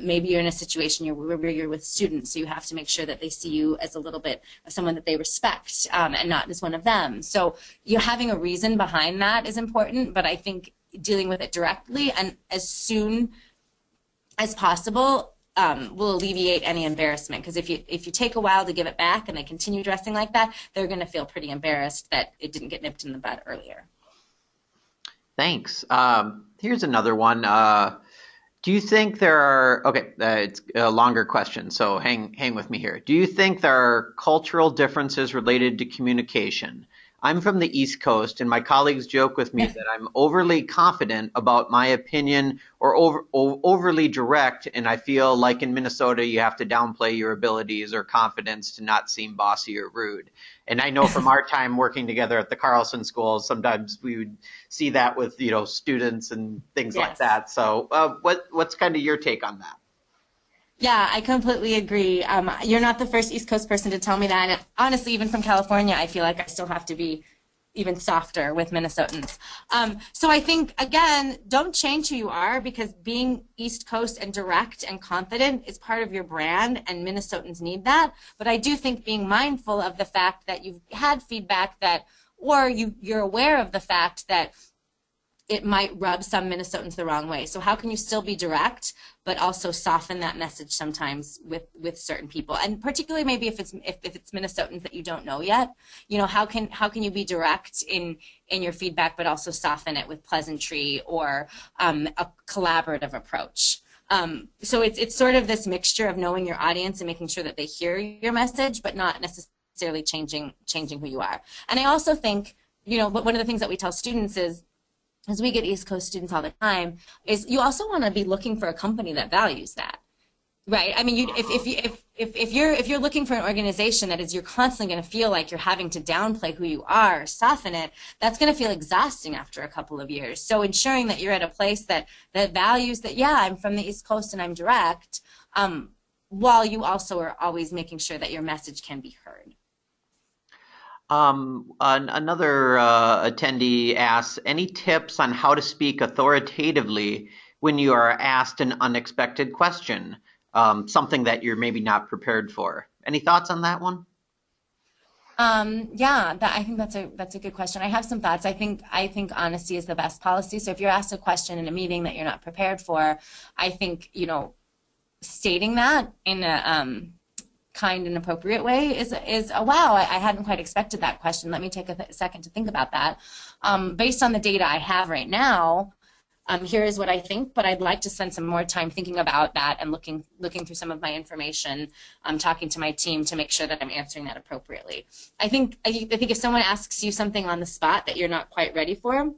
Maybe you're in a situation where you're with students, so you have to make sure that they see you as a little bit of someone that they respect and not as one of them. So having a reason behind that is important, but I think dealing with it directly and as soon as possible will alleviate any embarrassment, because if you take a while to give it back and they continue dressing like that, they're going to feel pretty embarrassed that it didn't get nipped in the bud earlier. Thanks. Here's another one. Do you think there are, it's a longer question, so hang with me here. Do you think there are cultural differences related to communication? I'm from the East Coast, and my colleagues joke with me that I'm overly confident about my opinion or overly direct, and I feel like in Minnesota you have to downplay your abilities or confidence to not seem bossy or rude. And I know from our time working together at the Carlson schools, sometimes we would see that with, students and things like Yes. that. So what's kind of your take on that? Yeah, I completely agree. You're not the first East Coast person to tell me that. And honestly, even from California, I feel like I still have to be even softer with Minnesotans. So I think, again, don't change who you are, because being East Coast and direct and confident is part of your brand, and Minnesotans need that. But I do think being mindful of the fact that you've had feedback that, or you're aware of the fact that it might rub some Minnesotans the wrong way. So how can you still be direct, but also soften that message sometimes with certain people? And particularly maybe if it's Minnesotans that you don't know yet, how can you be direct in your feedback, but also soften it with pleasantry or a collaborative approach? So it's sort of this mixture of knowing your audience and making sure that they hear your message, but not necessarily changing who you are. And I also think, one of the things that we tell students is, as we get East Coast students all the time, is you also want to be looking for a company that values that, right? I mean, if you're looking for an organization that is, you're constantly going to feel like you're having to downplay who you are, soften it, that's going to feel exhausting after a couple of years. So ensuring that you're at a place that values that, yeah, I'm from the East Coast and I'm direct, while you also are always making sure that your message can be heard. Another attendee asks, any tips on how to speak authoritatively when you are asked an unexpected question, something that you're maybe not prepared for? Any thoughts on that one? Yeah, I think that's a good question. I have some thoughts. I think honesty is the best policy. So if you're asked a question in a meeting that you're not prepared for, I think, stating that in a kind and appropriate way is wow, I hadn't quite expected that question. Let me take a second to think about that. Based on the data I have right now, here is what I think, but I'd like to spend some more time thinking about that and looking through some of my information, talking to my team to make sure that I'm answering that appropriately. I think if someone asks you something on the spot that you're not quite ready for,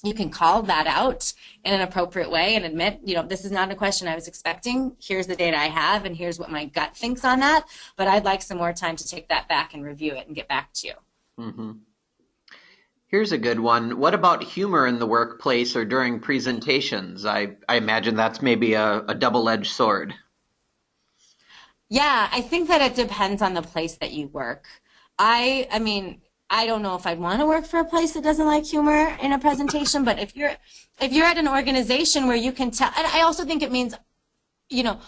you can call that out in an appropriate way and admit, this is not a question I was expecting. Here's the data I have, and here's what my gut thinks on that. But I'd like some more time to take that back and review it and get back to you. Mm-hmm. Here's a good one. What about humor in the workplace or during presentations? I imagine that's maybe a double-edged sword. Yeah, I think that it depends on the place that you work. I mean, I don't know if I'd want to work for a place that doesn't like humor in a presentation, but if you're at an organization where you can tell, and I also think it means,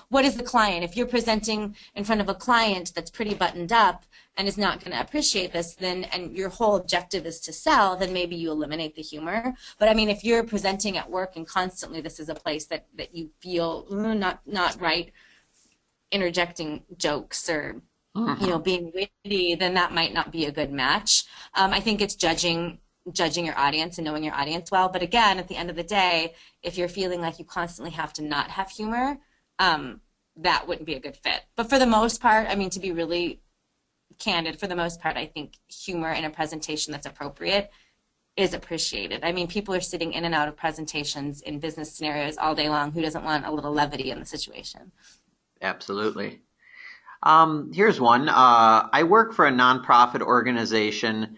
what is the client? If you're presenting in front of a client that's pretty buttoned up and is not going to appreciate this, and your whole objective is to sell, then maybe you eliminate the humor. But I mean, if you're presenting at work and constantly this is a place that you feel not right, interjecting jokes or being witty, then that might not be a good match. I think it's judging your audience and knowing your audience well. But again, at the end of the day, if you're feeling like you constantly have to not have humor, that wouldn't be a good fit. But for the most part, I mean, to be really candid, for the most part, I think humor in a presentation that's appropriate is appreciated. I mean, people are sitting in and out of presentations in business scenarios all day long. Who doesn't want a little levity in the situation? Absolutely. Here's one. I work for a nonprofit organization.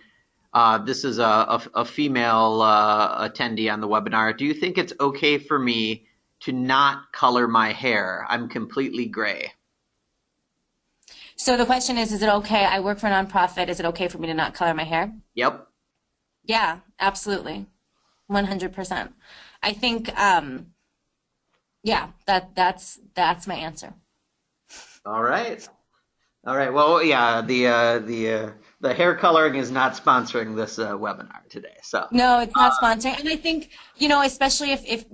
This is a female attendee on the webinar. Do you think it's okay for me to not color my hair? I'm completely gray. So the question is it okay? I work for a nonprofit. Is it okay for me to not color my hair? Yep. Yeah, absolutely. 100%. I think, yeah, that's my answer. All right. Well, yeah, the hair coloring is not sponsoring this webinar today. So no, it's not sponsoring, and I think especially if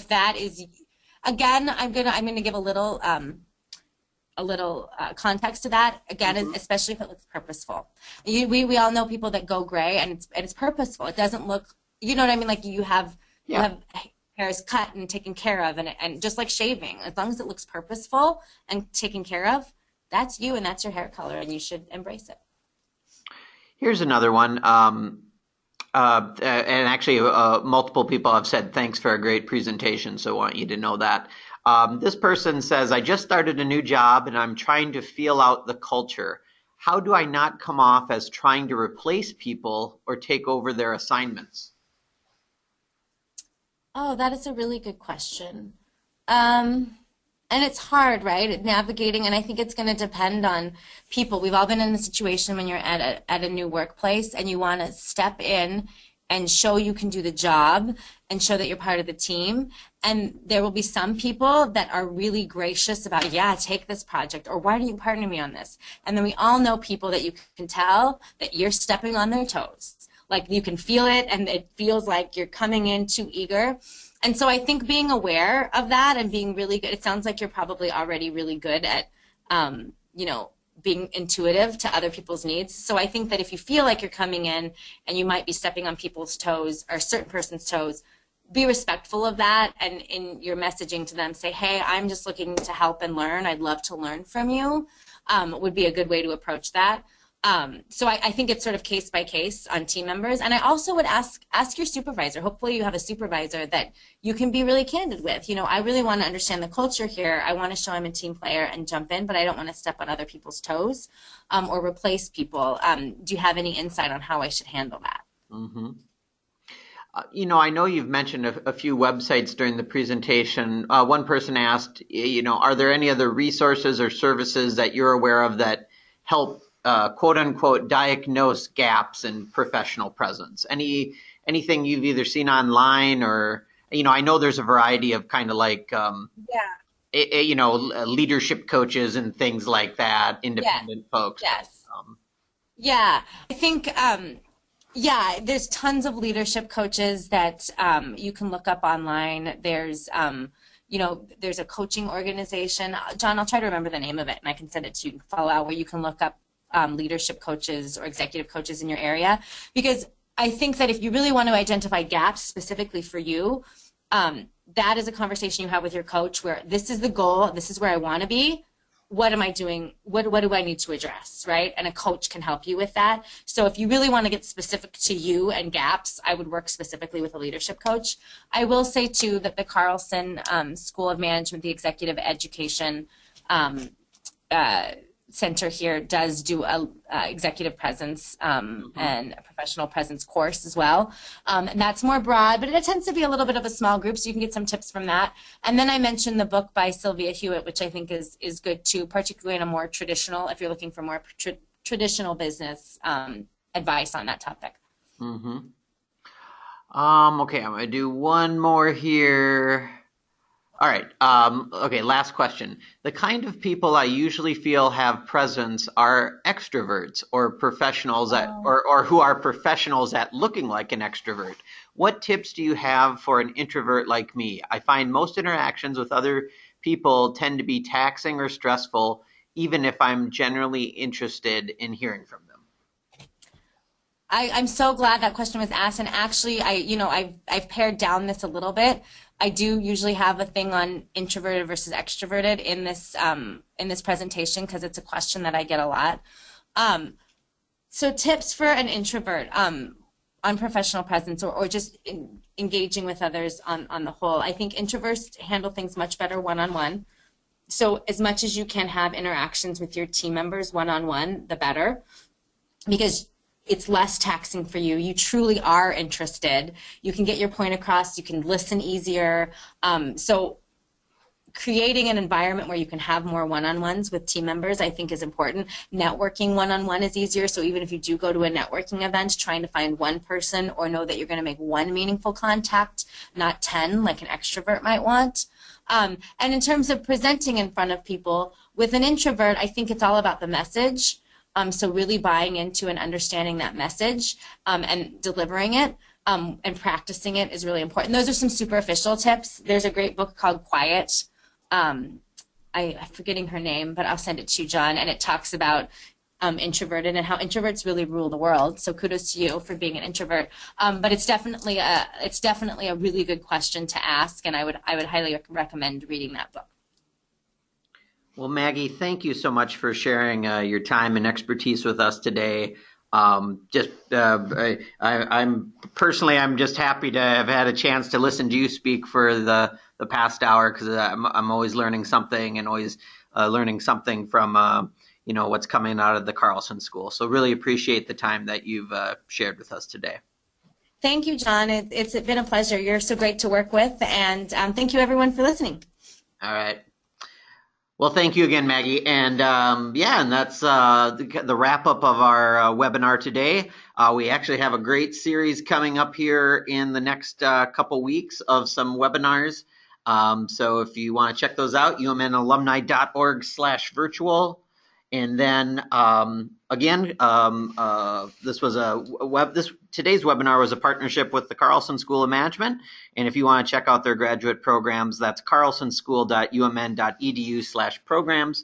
that is, again, I'm gonna give a little context to that. Again, especially if it looks purposeful. We all know people that go gray, and it's purposeful. It doesn't look, you know what I mean? Like you have hair is cut and taken care of, and just like shaving, as long as it looks purposeful and taken care of, that's you and that's your hair color, and you should embrace it. Here's another one. And actually, multiple people have said thanks for a great presentation, so I want you to know that. This person says, I just started a new job and I'm trying to feel out the culture. How do I not come off as trying to replace people or take over their assignments? Oh, that is a really good question. Um, and it's hard, right? Navigating, and I think it's going to depend on people. We've all been in a situation when you're at a new workplace and you want to step in and show you can do the job and show that you're part of the team. And there will be some people that are really gracious about, yeah, take this project, or why don't you partner me on this? And then we all know people that you can tell that you're stepping on their toes. Like you can feel it and it feels like you're coming in too eager. And so I think being aware of that and being really good, it sounds like you're probably already really good at, being intuitive to other people's needs. So I think that if you feel like you're coming in and you might be stepping on people's toes or a certain person's toes, be respectful of that, and in your messaging to them say, hey, I'm just looking to help and learn. I'd love to learn from you, would be a good way to approach that. So I think it's sort of case by case on team members. And I also would ask your supervisor. Hopefully you have a supervisor that you can be really candid with. I really want to understand the culture here. I want to show I'm a team player and jump in, but I don't want to step on other people's toes or replace people. Do you have any insight on how I should handle that? Mm-hmm. I know you've mentioned a few websites during the presentation. One person asked, are there any other resources or services that you're aware of that help quote unquote diagnose gaps in professional presence? Anything you've either seen online or, I know there's a variety of kind of like, leadership coaches and things like that, independent folks. Yes. Yeah, I think, there's tons of leadership coaches that you can look up online. There's a coaching organization. John, I'll try to remember the name of it and I can send it to you and follow out, where you can look up leadership coaches or executive coaches in your area. Because I think that if you really want to identify gaps specifically for you, that is a conversation you have with your coach where this is the goal, this is where I want to be. What am I doing? What do I need to address, right? And a coach can help you with that. So if you really want to get specific to you and gaps, I would work specifically with a leadership coach. I will say, too, that the Carlson School of Management, the Executive Education Center here does do a executive presence and a professional presence course as well. And that's more broad, but it tends to be a little bit of a small group, so you can get some tips from that. And then I mentioned the book by Sylvia Hewitt, which I think is good too, particularly in a more traditional, if you're looking for more traditional business advice on that topic. Mm-hmm. Okay, I'm going to do one more here. All right. Okay, last question. The kind of people I usually feel have presence are extroverts or professionals or who are professionals at looking like an extrovert. What tips do you have for an introvert like me? I find most interactions with other people tend to be taxing or stressful, even if I'm generally interested in hearing from them. I'm so glad that question was asked, and actually, I've pared down this a little bit. I do usually have a thing on introverted versus extroverted in this presentation because it's a question that I get a lot. So tips for an introvert on professional presence or just engaging with others on the whole. I think introverts handle things much better one-on-one. So as much as you can have interactions with your team members one-on-one, the better, because it's less taxing for you. You truly are interested. You can get your point across. You can listen easier. So creating an environment where you can have more one-on-ones with team members, I think, is important. Networking one-on-one is easier. So even if you do go to a networking event, trying to find one person or know that you're going to make one meaningful contact, not 10 like an extrovert might want. And in terms of presenting in front of people, with an introvert, I think it's all about the message. So really buying into and understanding that message and delivering it and practicing it is really important. Those are some superficial tips. There's a great book called Quiet. I'm forgetting her name, but I'll send it to you, John. And it talks about introverted and how introverts really rule the world. So kudos to you for being an introvert. But it's definitely a really good question to ask, and I would highly recommend reading that book. Well, Maggie, thank you so much for sharing your time and expertise with us today. I'm personally, I'm just happy to have had a chance to listen to you speak for the past hour, because I'm always learning something, and always learning something from what's coming out of the Carlson School. So really appreciate the time that you've shared with us today. Thank you, John. It's been a pleasure. You're so great to work with, and thank you everyone for listening. All right. Well, thank you again, Maggie. And and that's the wrap up of our webinar today. We actually have a great series coming up here in the next couple weeks of some webinars. So if you want to check those out, umnalumni.org/virtual. And then today's webinar was a partnership with the Carlson School of Management. And if you want to check out their graduate programs, that's carlsonschool.umn.edu/programs.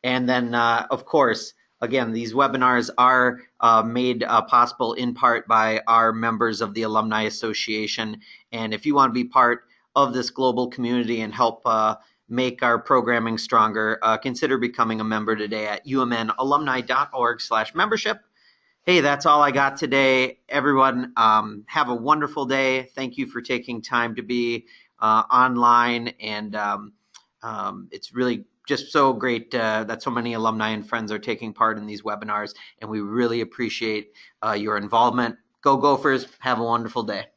And then, of course, again, these webinars are made possible in part by our members of the Alumni Association. And if you want to be part of this global community and help make our programming stronger, consider becoming a member today at umnalumni.org/membership. Hey, that's all I got today. Everyone, have a wonderful day. Thank you for taking time to be online. And it's really just so great that so many alumni and friends are taking part in these webinars. And we really appreciate your involvement. Go Gophers. Have a wonderful day.